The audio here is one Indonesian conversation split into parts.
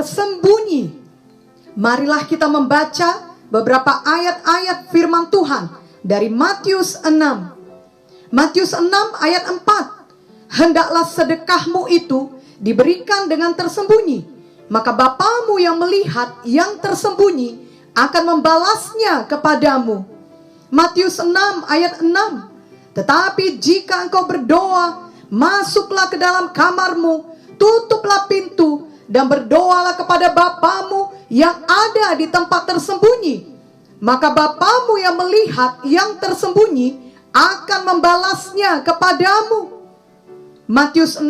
bersembunyi. Marilah kita membaca beberapa ayat-ayat firman Tuhan dari Matius 6. Matius 6 ayat 4. Hendaklah sedekahmu itu diberikan dengan tersembunyi, maka Bapamu yang melihat yang tersembunyi akan membalasnya kepadamu. Matius 6 ayat 6. Tetapi jika engkau berdoa, masuklah ke dalam kamarmu, tutuplah pintu, dan berdoalah kepada Bapamu yang ada di tempat tersembunyi. Maka Bapamu yang melihat yang tersembunyi akan membalasnya kepadamu. Matius 6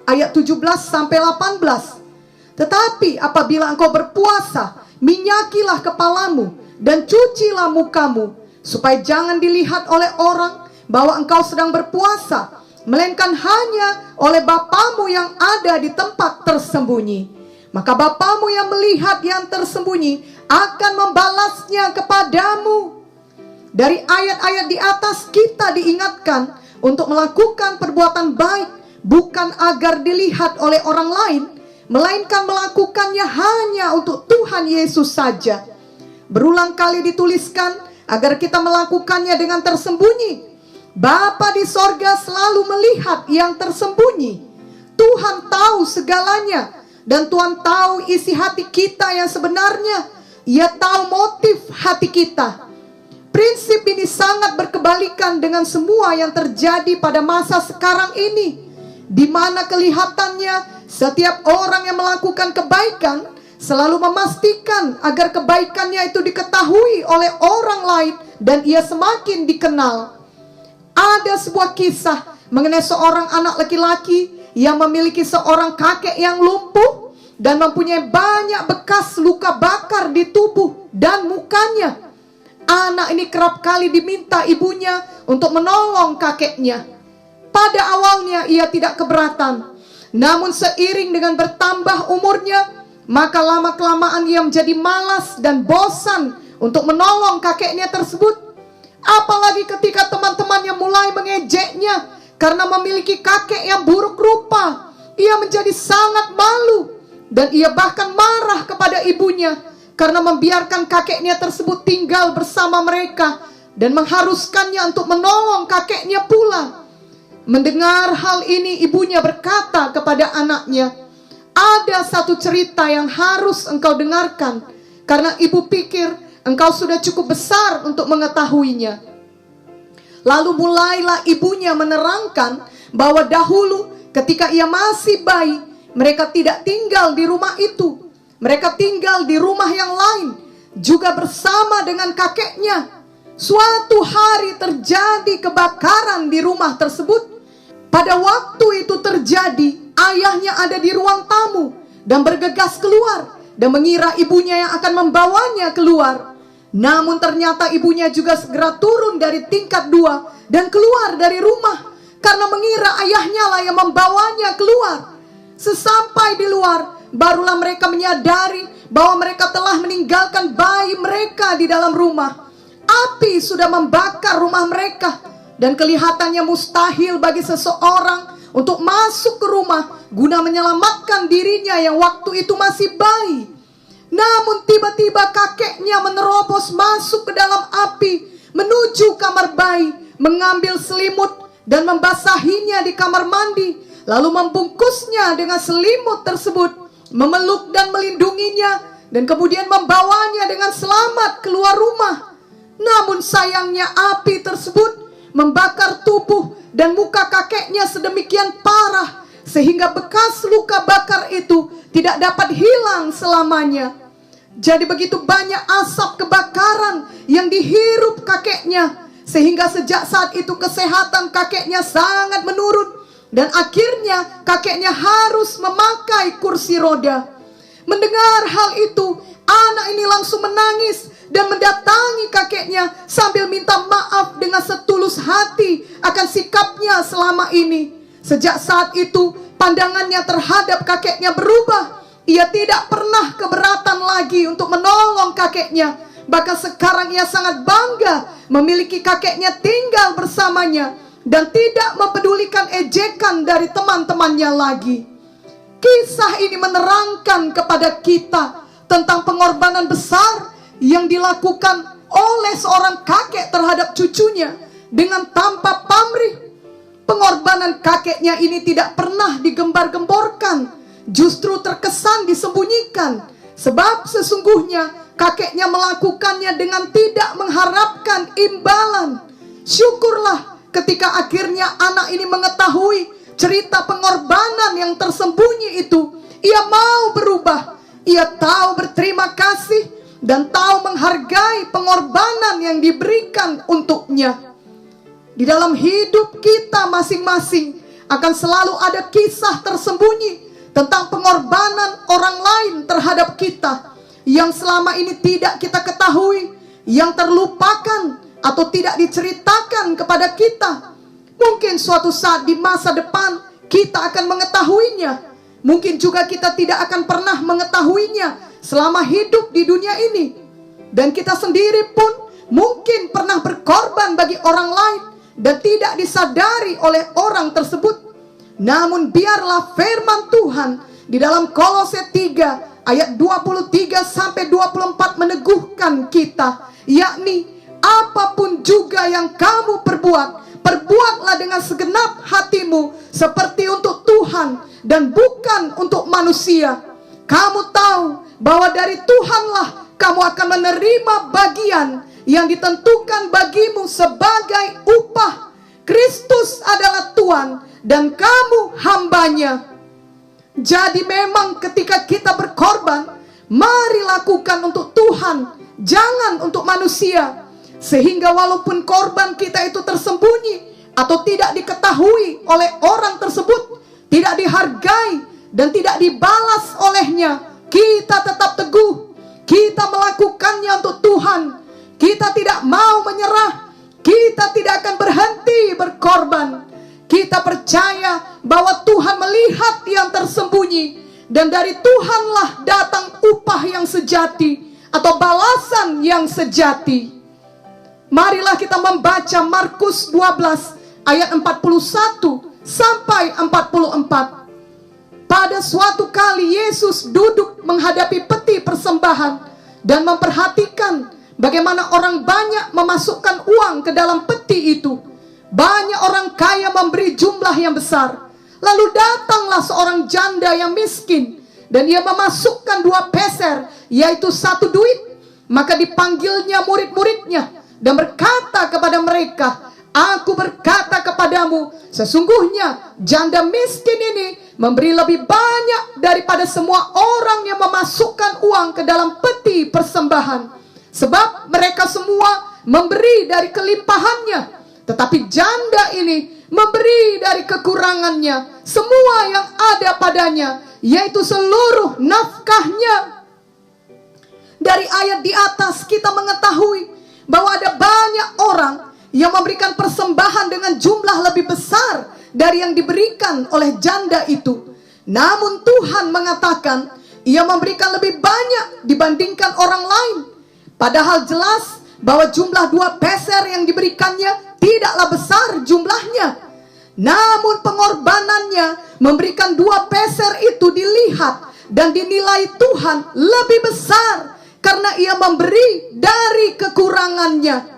ayat 17 sampai 18. Tetapi apabila engkau berpuasa, minyakilah kepalamu dan cucilah mukamu, supaya jangan dilihat oleh orang bahwa engkau sedang berpuasa, melainkan hanya oleh Bapamu yang ada di tempat tersembunyi. Maka Bapamu yang melihat yang tersembunyi akan membalasnya kepadamu. Dari ayat-ayat di atas kita diingatkan untuk melakukan perbuatan baik, bukan agar dilihat oleh orang lain, melainkan melakukannya hanya untuk Tuhan Yesus saja. Berulang kali dituliskan agar kita melakukannya dengan tersembunyi. Bapa di sorga selalu melihat yang tersembunyi. Tuhan tahu segalanya, dan Tuhan tahu isi hati kita yang sebenarnya. Ia tahu motif hati kita. Prinsip ini sangat berkebalikan dengan semua yang terjadi pada masa sekarang ini, di mana kelihatannya setiap orang yang melakukan kebaikan selalu memastikan agar kebaikannya itu diketahui oleh orang lain dan ia semakin dikenal. Ada sebuah kisah mengenai seorang anak laki-laki yang memiliki seorang kakek yang lumpuh dan mempunyai banyak bekas luka bakar di tubuh dan mukanya. Anak ini kerap kali diminta ibunya untuk menolong kakeknya. Pada awalnya ia tidak keberatan, namun seiring dengan bertambah umurnya, maka lama-kelamaan ia menjadi malas dan bosan untuk menolong kakeknya tersebut. Apalagi ketika teman-temannya mulai mengejeknya karena memiliki kakek yang buruk rupa, ia menjadi sangat malu. Dan ia bahkan marah kepada ibunya karena membiarkan kakeknya tersebut tinggal bersama mereka dan mengharuskannya untuk menolong kakeknya pula. Mendengar hal ini, ibunya berkata kepada anaknya, "Ada satu cerita yang harus engkau dengarkan, karena ibu pikir engkau sudah cukup besar untuk mengetahuinya." Lalu mulailah ibunya menerangkan bahwa dahulu ketika ia masih bayi, mereka tidak tinggal di rumah itu. Mereka tinggal di rumah yang lain, juga bersama dengan kakeknya. Suatu hari terjadi kebakaran di rumah tersebut. Pada waktu itu terjadi, ayahnya ada di ruang tamu dan bergegas keluar dan mengira ibunya yang akan membawanya keluar. Namun ternyata ibunya juga segera turun dari tingkat 2 dan keluar dari rumah karena mengira ayahnya lah yang membawanya keluar. Sesampai di luar, barulah mereka menyadari bahwa mereka telah meninggalkan bayi mereka di dalam rumah. Api sudah membakar rumah mereka dan kelihatannya mustahil bagi seseorang untuk masuk ke rumah guna menyelamatkan dirinya yang waktu itu masih bayi. Namun tiba-tiba kakeknya menerobos masuk ke dalam api, menuju kamar bayi, mengambil selimut dan membasahinya di kamar mandi, lalu membungkusnya dengan selimut tersebut, memeluk dan melindunginya, dan kemudian membawanya dengan selamat keluar rumah. Namun sayangnya api tersebut membakar tubuh dan muka kakeknya sedemikian parah, sehingga bekas luka bakar itu tidak dapat hilang selamanya. Jadi begitu banyak asap kebakaran yang dihirup kakeknya, sehingga sejak saat itu kesehatan kakeknya sangat menurun. Dan akhirnya kakeknya harus memakai kursi roda. Mendengar hal itu, anak ini langsung menangis dan mendatangi kakeknya sambil minta maaf dengan setulus hati akan sikapnya selama ini. Sejak saat itu, pandangannya terhadap kakeknya berubah. Ia tidak pernah keberatan lagi untuk menolong kakeknya. Bahkan sekarang ia sangat bangga memiliki kakeknya tinggal bersamanya dan tidak mempedulikan ejekan dari teman-temannya lagi. kisah ini menerangkan kepada kita tentang pengorbanan besar yang dilakukan oleh seorang kakek terhadap cucunya dengan tanpa pamrih. Pengorbanan kakeknya ini tidak pernah digembar-gemborkan, justru terkesan disembunyikan. Sebab sesungguhnya kakeknya melakukannya dengan tidak mengharapkan imbalan. Syukurlah ketika akhirnya anak ini mengetahui cerita pengorbanan yang tersembunyi itu. Ia mau berubah, ia tahu berterima kasih dan tahu menghargai pengorbanan yang diberikan untuknya. Di dalam hidup kita masing-masing akan selalu ada kisah tersembunyi tentang pengorbanan orang lain terhadap kita yang selama ini tidak kita ketahui, yang terlupakan atau tidak diceritakan kepada kita. Mungkin suatu saat di masa depan kita akan mengetahuinya. Mungkin juga kita tidak akan pernah mengetahuinya selama hidup di dunia ini. Dan kita sendiri pun mungkin pernah berkorban bagi orang lain dan tidak disadari oleh orang tersebut. Namun biarlah firman Tuhan di dalam Kolose 3 ayat 23 sampai 24 meneguhkan kita, yakni apapun juga yang kamu perbuat, perbuatlah dengan segenap hatimu seperti untuk Tuhan dan bukan untuk manusia. Kamu tahu bahwa dari Tuhanlah kamu akan menerima bagian yang ditentukan bagimu sebagai upah. Kristus adalah Tuhan dan kamu hambanya. Jadi memang ketika kita berkorban, mari lakukan untuk Tuhan, jangan untuk manusia. Sehingga walaupun korban kita itu tersembunyi atau tidak diketahui oleh orang tersebut, tidak dihargai dan tidak dibalas olehnya, kita tetap teguh. Kita melakukannya untuk Tuhan. Kita tidak mau menyerah. Kita tidak akan berhenti berkorban. Kita percaya bahwa Tuhan melihat yang tersembunyi, dan dari Tuhanlah datang upah yang sejati atau balasan yang sejati. Marilah kita membaca Markus 12 ayat 41 sampai 44. Pada suatu kali Yesus duduk menghadapi peti persembahan dan memperhatikan bagaimana orang banyak memasukkan uang ke dalam peti itu. Banyak orang kaya memberi jumlah yang besar. Lalu datanglah seorang janda yang miskin, dan ia memasukkan 2 peser, yaitu 1 duit. Maka dipanggilnya murid-muridnya dan berkata kepada mereka, Aku berkata kepadamu, sesungguhnya janda miskin ini memberi lebih banyak daripada semua orang yang memasukkan uang ke dalam peti persembahan. Sebab mereka semua memberi dari kelimpahannya, tetapi janda ini memberi dari kekurangannya, semua yang ada padanya, yaitu seluruh nafkahnya. Dari ayat di atas kita mengetahui bahwa ada banyak orang yang memberikan persembahan dengan jumlah lebih besar dari yang diberikan oleh janda itu. Namun Tuhan mengatakan ia memberikan lebih banyak dibandingkan orang lain. Padahal jelas bahwa jumlah 2 peser yang diberikannya tidaklah besar jumlahnya. Namun pengorbanannya memberikan 2 peser itu dilihat dan dinilai Tuhan lebih besar, karena ia memberi dari kekurangannya.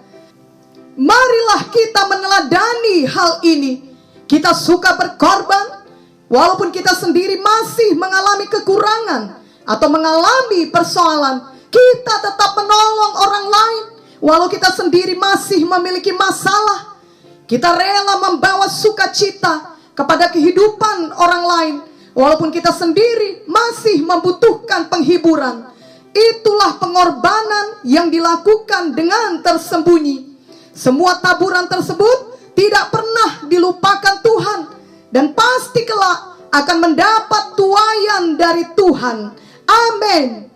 Marilah kita meneladani hal ini. Kita suka berkorban, walaupun kita sendiri masih mengalami kekurangan atau mengalami persoalan. Kita tetap menolong orang lain, walau kita sendiri masih memiliki masalah. Kita rela membawa sukacita kepada kehidupan orang lain, walaupun kita sendiri masih membutuhkan penghiburan. Itulah pengorbanan yang dilakukan dengan tersembunyi. Semua taburan tersebut tidak pernah dilupakan Tuhan, dan pasti kelak akan mendapat tuaian dari Tuhan. Amin.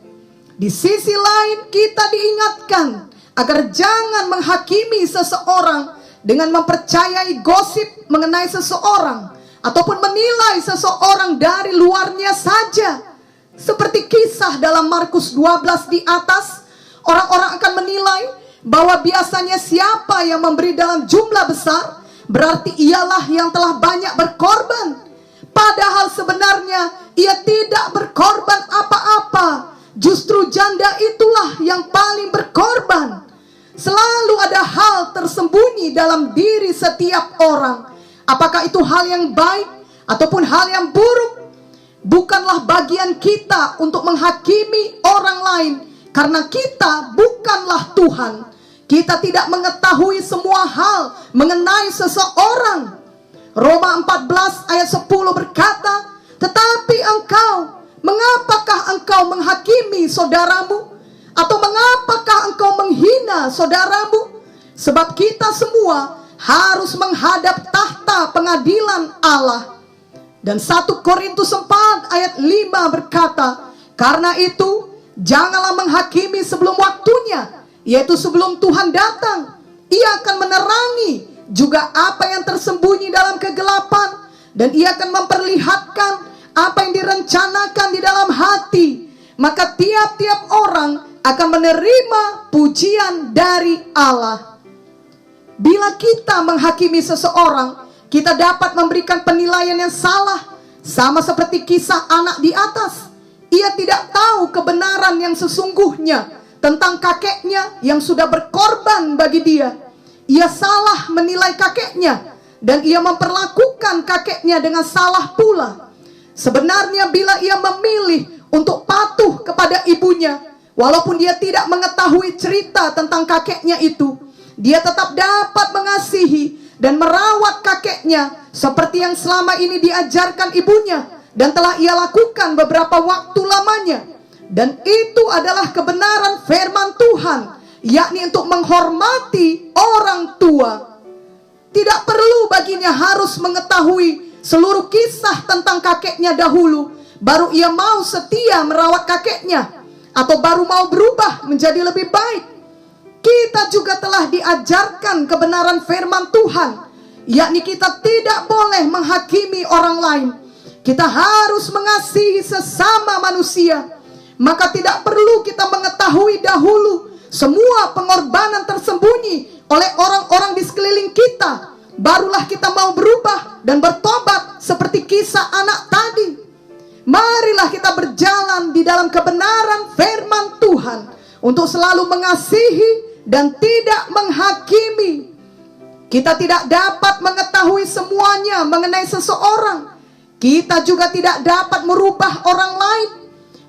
Di sisi lain kita diingatkan agar jangan menghakimi seseorang dengan mempercayai gosip mengenai seseorang, ataupun menilai seseorang dari luarnya saja. Seperti kisah dalam Markus 12 di atas, orang-orang akan menilai bahwa biasanya siapa yang memberi dalam jumlah besar, berarti ialah yang telah banyak berkorban. Padahal sebenarnya ia tidak berkorban apa-apa. Justru janda itulah yang paling berkorban. Selalu ada hal tersembunyi dalam diri setiap orang. Apakah itu hal yang baik ataupun hal yang buruk? Bukanlah bagian kita untuk menghakimi orang lain, karena kita bukanlah Tuhan. Kita tidak mengetahui semua hal mengenai seseorang. Roma 14 ayat 10 berkata, tetapi engkau, mengapakah engkau menghakimi saudaramu? Atau mengapakah engkau menghina saudaramu? Sebab kita semua harus menghadap tahta pengadilan Allah. Dan 1 Korintus 4 ayat 5 berkata, karena itu janganlah menghakimi sebelum waktunya, yaitu sebelum Tuhan datang. Ia akan menerangi juga apa yang tersembunyi dalam kegelapan, dan ia akan memperlihatkan apa yang direncanakan di dalam hati. Maka tiap-tiap orang akan menerima pujian dari Allah. Bila kita menghakimi seseorang, kita dapat memberikan penilaian yang salah. Sama seperti kisah anak di atas. Ia tidak tahu kebenaran yang sesungguhnya tentang kakeknya yang sudah berkorban bagi dia. Ia salah menilai kakeknya, dan ia memperlakukan kakeknya dengan salah pula. Sebenarnya bila ia memilih untuk patuh kepada ibunya, walaupun dia tidak mengetahui cerita tentang kakeknya itu, dia tetap dapat mengasihi dan merawat kakeknya seperti yang selama ini diajarkan ibunya dan telah ia lakukan beberapa waktu lamanya. Dan itu adalah kebenaran firman Tuhan, yakni untuk menghormati orang tua. Tidak perlu baginya harus mengetahui seluruh kisah tentang kakeknya dahulu, baru ia mau setia merawat kakeknya, atau baru mau berubah menjadi lebih baik. Kita juga telah diajarkan kebenaran firman Tuhan, yakni kita tidak boleh menghakimi orang lain. Kita harus mengasihi sesama manusia. Maka tidak perlu kita mengetahui dahulu semua pengorbanan tersembunyi oleh orang-orang di sekeliling kita, barulah kita mau berubah dan bertobat seperti kisah anak tadi. Marilah kita berjalan di dalam kebenaran firman Tuhan untuk selalu mengasihi dan tidak menghakimi. Kita tidak dapat mengetahui semuanya mengenai seseorang. Kita juga tidak dapat merubah orang lain.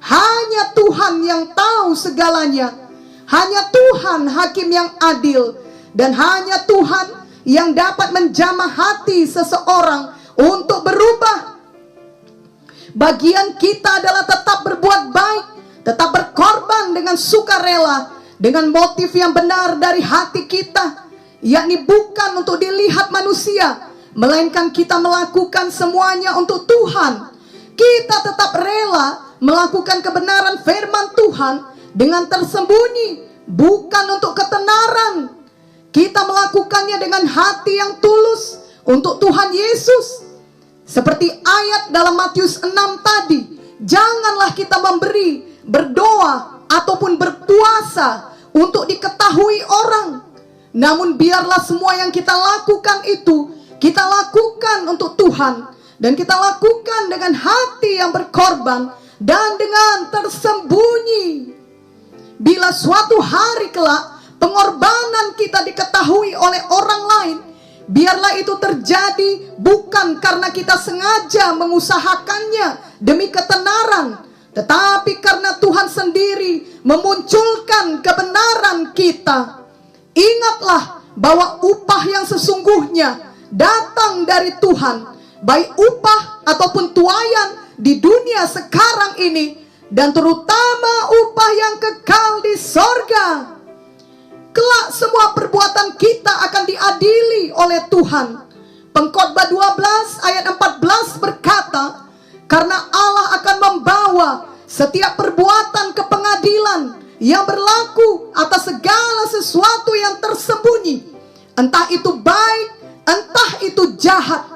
Hanya Tuhan yang tahu segalanya. Hanya Tuhan hakim yang adil. Dan hanya Tuhan yang dapat menjamah hati seseorang untuk berubah. Bagian kita adalah tetap berbuat baik, tetap berkorban dengan sukarela, dengan motif yang benar dari hati kita, yakni bukan untuk dilihat manusia, melainkan kita melakukan semuanya untuk Tuhan. Kita tetap rela melakukan kebenaran firman Tuhan dengan tersembunyi, bukan untuk ketenaran. Kita melakukannya dengan hati yang tulus untuk Tuhan Yesus. Seperti ayat dalam Matius 6 tadi, janganlah kita memberi, berdoa ataupun berpuasa untuk diketahui orang. Namun biarlah semua yang kita lakukan itu kita lakukan untuk Tuhan, dan kita lakukan dengan hati yang berkorban dan dengan tersembunyi. Bila suatu hari kelak pengorbanan kita diketahui oleh orang lain, biarlah itu terjadi bukan karena kita sengaja mengusahakannya demi ketenaran, tetapi karena Tuhan sendiri memunculkan kebenaran kita. Ingatlah bahwa upah yang sesungguhnya datang dari Tuhan, baik upah ataupun tuaian di dunia sekarang ini, dan terutama upah yang kekal di sorga. Kelak semua perbuatan kita akan diadili oleh Tuhan. Pengkhotbah 12 ayat 14 berkata, karena Allah akan membawa setiap perbuatan ke pengadilan yang berlaku atas segala sesuatu yang tersembunyi, entah itu baik, entah itu jahat.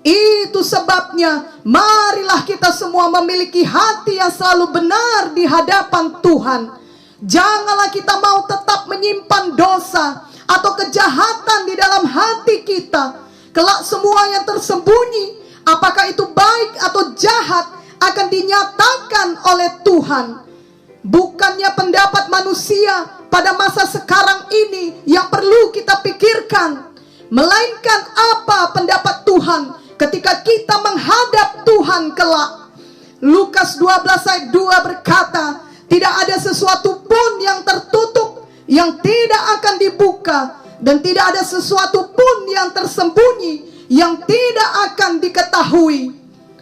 Itu sebabnya marilah kita semua memiliki hati yang selalu benar di hadapan Tuhan. Janganlah kita mau tetap menyimpan dosa atau kejahatan di dalam hati kita. Kelak semua yang tersembunyi, apakah itu baik atau jahat, akan dinyatakan oleh Tuhan. Bukannya pendapat manusia pada masa sekarang ini yang perlu kita pikirkan, melainkan apa pendapat Tuhan ketika kita menghadap Tuhan kelak. Lukas 12 ayat 2 berkata, tidak ada sesuatu pun yang tertutup yang tidak akan dibuka, dan tidak ada sesuatu pun yang tersembunyi yang tidak akan diketahui.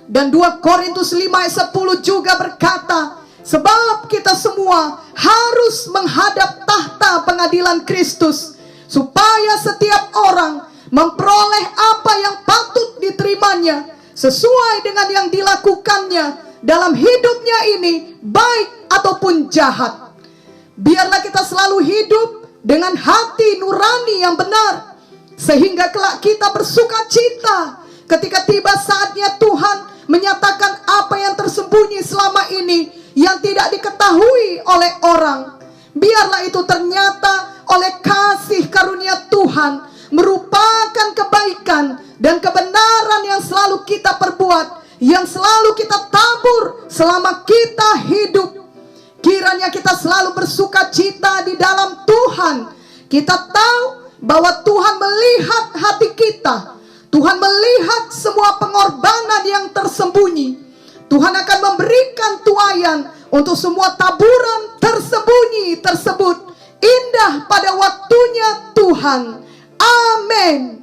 Dan 2 Korintus 5 ayat 10 juga berkata, sebab kita semua harus menghadap tahta pengadilan Kristus, supaya setiap orang memperoleh apa yang patut diterimanya sesuai dengan yang dilakukannya dalam hidupnya ini, baik ataupun jahat. Biarlah kita selalu hidup dengan hati nurani yang benar, sehingga kelak kita bersuka cita ketika tiba saatnya Tuhan menyatakan apa yang tersembunyi selama ini yang tidak diketahui oleh orang. Biarlah itu ternyata oleh kasih karunia Tuhan, merupakan kebaikan dan kebenaran yang selalu kita perbuat, yang selalu kita tabur selama kita hidup. Kiranya kita selalu bersuka cita di dalam Tuhan. Kita tahu bahwa Tuhan melihat hati kita. Tuhan melihat semua pengorbanan yang tersembunyi. Tuhan akan memberikan tuaian untuk semua taburan tersembunyi tersebut. Indah pada waktunya Tuhan. Amin.